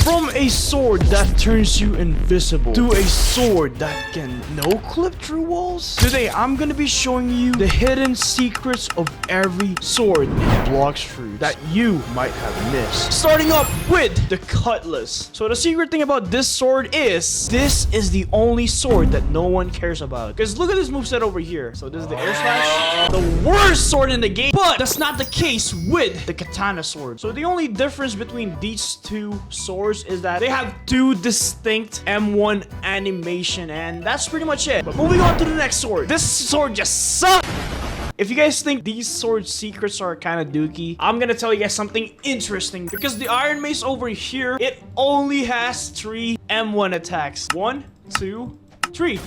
From a sword that turns you invisible to a sword that can no-clip through walls. Today, I'm gonna be showing you the hidden secrets of every sword in Blox Fruit that you might have missed. Starting up with the cutlass. So the secret thing about this sword is, this is the only sword that no one cares about. Because look at this moveset over here. So this is the air slash. The worst sword in the game. But that's not the case with the katana sword. So the only difference between these two swords is that they have two distinct M1 animation, and that's pretty much it. But moving on to the next sword. This sword just sucks. If you guys think these sword secrets are kind of dookie, I'm gonna tell you guys something interesting. Because the Iron Mace over here, it only has 3 M1 attacks. 1, 2, 3.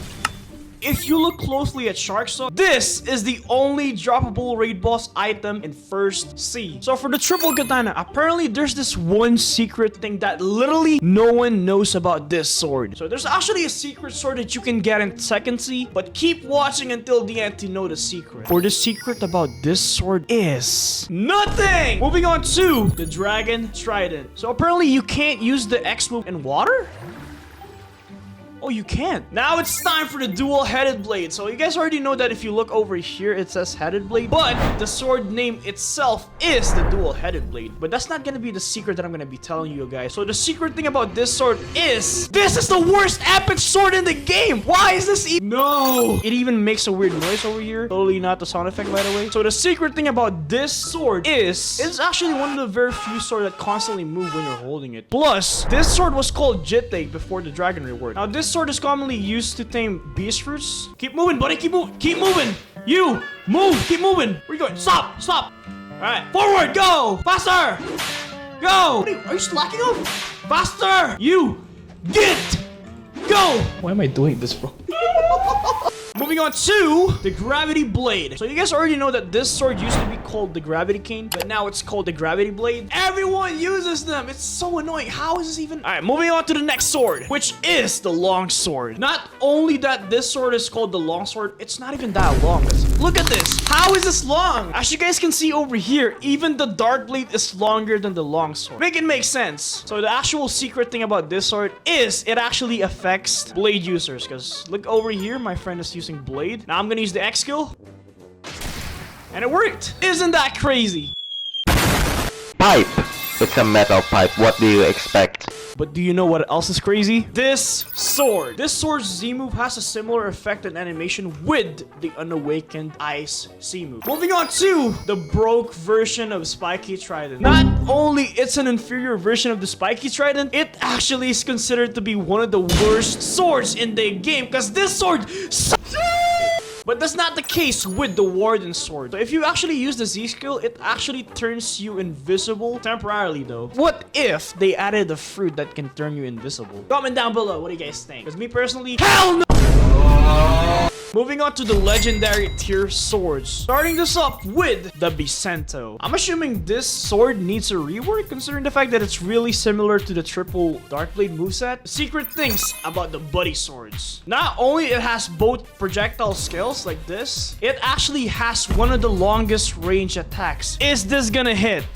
If you look closely at Sharksaw, this is the only droppable raid boss item in first C. So for the triple katana, apparently there's this one secret thing that literally no one knows about this sword. So there's actually a secret sword that you can get in second C, but keep watching until the end to know the secret. For the secret about this sword is nothing! Moving on to the dragon trident. So apparently you can't use the X move in water? Oh, you can't. Now it's time for the dual-headed blade. So you guys already know that if you look over here, it says headed blade. But the sword name itself is the dual-headed blade. But that's not gonna be the secret that I'm gonna be telling you guys. So the secret thing about this sword is, this is the worst epic sword in the game. Why is this even? No! It even makes a weird noise over here. Totally not the sound effect, by the way. So the secret thing about this sword is, it's actually one of the very few swords that constantly move when you're holding it. Plus, this sword was called Jitake before the dragon reward. Now, this sword is commonly used to tame beast fruits. Keep moving, buddy. Keep moving. Keep moving. You move. Keep moving. Where you going? Stop. Stop. All right. Forward. Go. Faster. Go. Are you slacking off? Faster. You get. Go. Why am I doing this, bro? Moving on to the gravity blade. So you guys already know that this sword used to be called the gravity cane, but now it's called the gravity blade. Everyone uses them. It's so annoying. How is this even? All right, moving on to the next sword, which is the longsword. Not only that this sword is called the longsword, it's not even that long. Look at this. How is this long? As you guys can see over here, even the dark blade is longer than the longsword. Make it make sense. So the actual secret thing about this sword is it actually affects blade users. Because look over here, my friend is using blade. Now I'm gonna use the X skill. And it worked. Isn't that crazy? Pipe. It's a metal pipe. What do you expect? But do you know what else is crazy? This sword. This sword's Z move has a similar effect and animation with the unawakened ice C move. Moving on to the broke version of spiky trident. Not only it's an inferior version of the spiky trident, it actually is considered to be one of the worst swords in the game because this sword sucks. But that's not the case with the Warden sword. So if you actually use the Z skill, it actually turns you invisible temporarily though. What if they added a fruit that can turn you invisible? Comment down below, what do you guys think? Because me personally, hell no! Moving on to the legendary tier swords. Starting this up with the Bicento. I'm assuming this sword needs a rework considering the fact that it's really similar to the triple dark blade moveset. Secret things about the buddy swords. Not only it has both projectile scales like this, it actually has one of the longest range attacks. Is this gonna hit?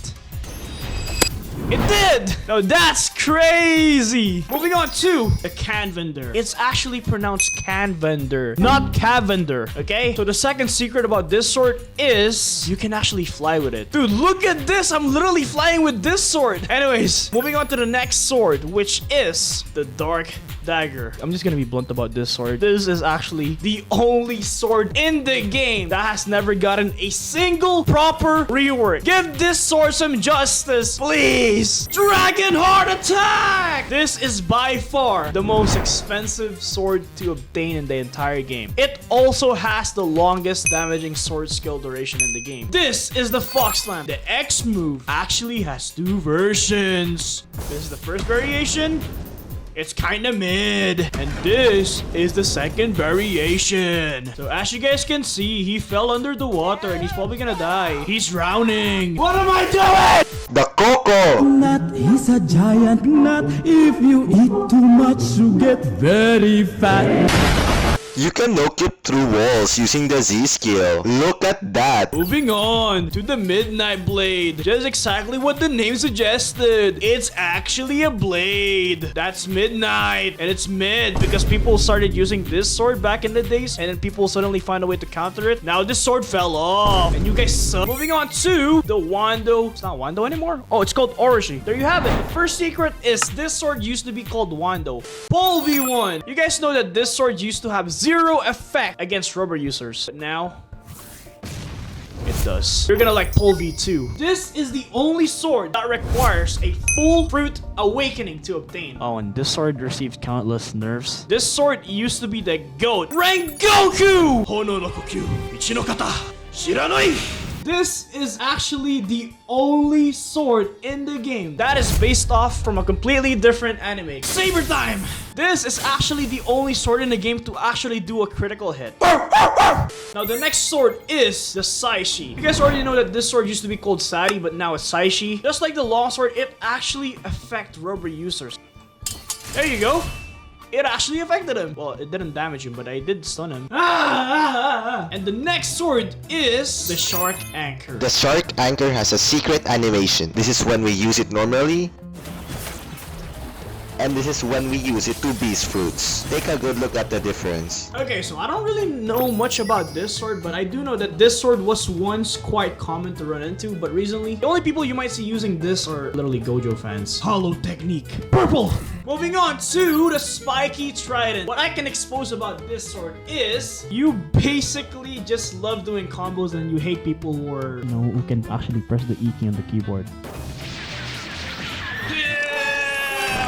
It did! Now that's crazy! Moving on to the Canvender. It's actually pronounced Canvender, not Cavender, okay? So the second secret about this sword is you can actually fly with it. Dude, look at this! I'm literally flying with this sword! Anyways, moving on to the next sword, which is the Dark Dagger. I'm just gonna be blunt about this sword. This is actually the only sword in the game that has never gotten a single proper rework. Give this sword some justice, please! Dragon Heart Attack! This is by far the most expensive sword to obtain in the entire game. It also has the longest damaging sword skill duration in the game. This is the Fox Slam. The X move actually has 2 versions. This is the first variation. It's kinda mid. And this is the second variation. So as you guys can see, he fell under the water and he's probably gonna die. He's drowning. What am I doing? The Coco! Nut is a giant nut. If you eat too much, you get very fat. You can no-clip through walls using the Z skill. Look at that. Moving on to the Midnight Blade. Just exactly what the name suggested. It's actually a blade. That's midnight. And it's mid because people started using this sword back in the days. And then people suddenly find a way to counter it. Now this sword fell off. And you guys suck. Moving on to the Wando. It's not Wando anymore. Oh, it's called Orochi. There you have it. The first secret is this sword used to be called Wando. Paul V1. You guys know that this sword used to have 0 effect against rubber users. But now it does. You're gonna like Paul V2. This is the only sword that requires a full fruit awakening to obtain. Oh, and this sword receives countless nerfs. This sword used to be the GOAT. Rengoku! Hono no kokyu, ichi no kata, shiranai! This is actually the only sword in the game that is based off from a completely different anime. Saber time! This is actually the only sword in the game to actually do a critical hit. Now the next sword is the Saishi. You guys already know that this sword used to be called Sari, but now it's Saishi. Just like the longsword, it actually affects rubber users. There you go. It actually affected him. Well, it didn't damage him, but I did stun him. And the next sword is the Shark Anchor. The Shark Anchor has a secret animation. This is when we use it normally. And this is when we use it to beast fruits. Take a good look at the difference. Okay, so I don't really know much about this sword, but I do know that this sword was once quite common to run into, but recently, the only people you might see using this are literally Gojo fans. Hollow technique. Purple! Moving on to the spiky trident. What I can expose about this sword is you basically just love doing combos and you hate people who are, you know, who can actually press the E key on the keyboard.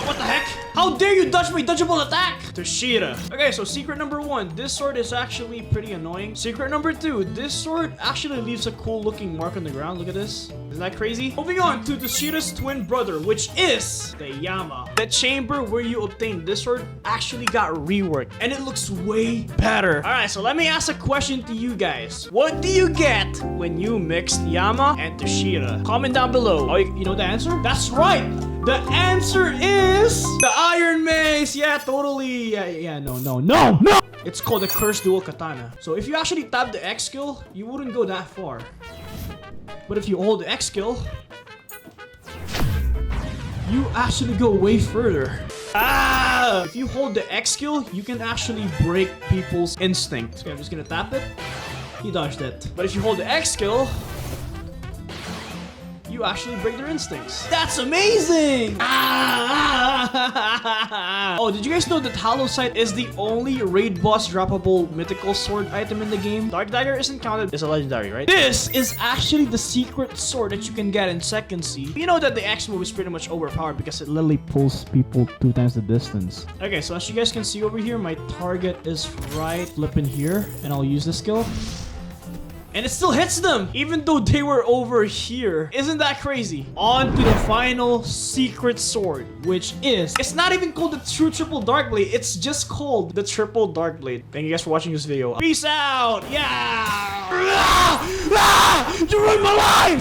What the heck? How dare you dodge my dodgeable attack? Toshida. Okay, so secret number 1, this sword is actually pretty annoying. Secret number 2, this sword actually leaves a cool looking mark on the ground. Look at this. Isn't that crazy? Moving on to Toshida's twin brother, which is the Yama. The chamber where you obtain this sword actually got reworked and it looks way better. Alright, so let me ask a question to you guys. What do you get when you mix Yama and Toshida? Comment down below. Oh, you know the answer? That's right! The answer is the Iron Mace. Yeah, totally. Yeah, no. It's called the Cursed Dual Katana. So if you actually tap the X skill, you wouldn't go that far. But if you hold the X skill, you actually go way further. If you hold the X skill, you can actually break people's instinct. Okay, I'm just gonna tap it. He dodged it. But if you hold the X skill, you actually break their instincts. That's amazing! Oh, did you guys know that Hollow Sight is the only raid boss droppable mythical sword item in the game? Dark Dagger isn't counted. It's a legendary, right? This is actually the secret sword that you can get in Second C. You know that the X move is pretty much overpowered because it literally pulls people 2 times the distance. Okay, so as you guys can see over here, my target is right flipping here, and I'll use this skill. And it still hits them, even though they were over here. Isn't that crazy? On to the final secret sword, which is... It's not even called the True Triple Dark Blade. It's just called the Triple Dark Blade. Thank you guys for watching this video. Peace out! Yeah! You ruined my life!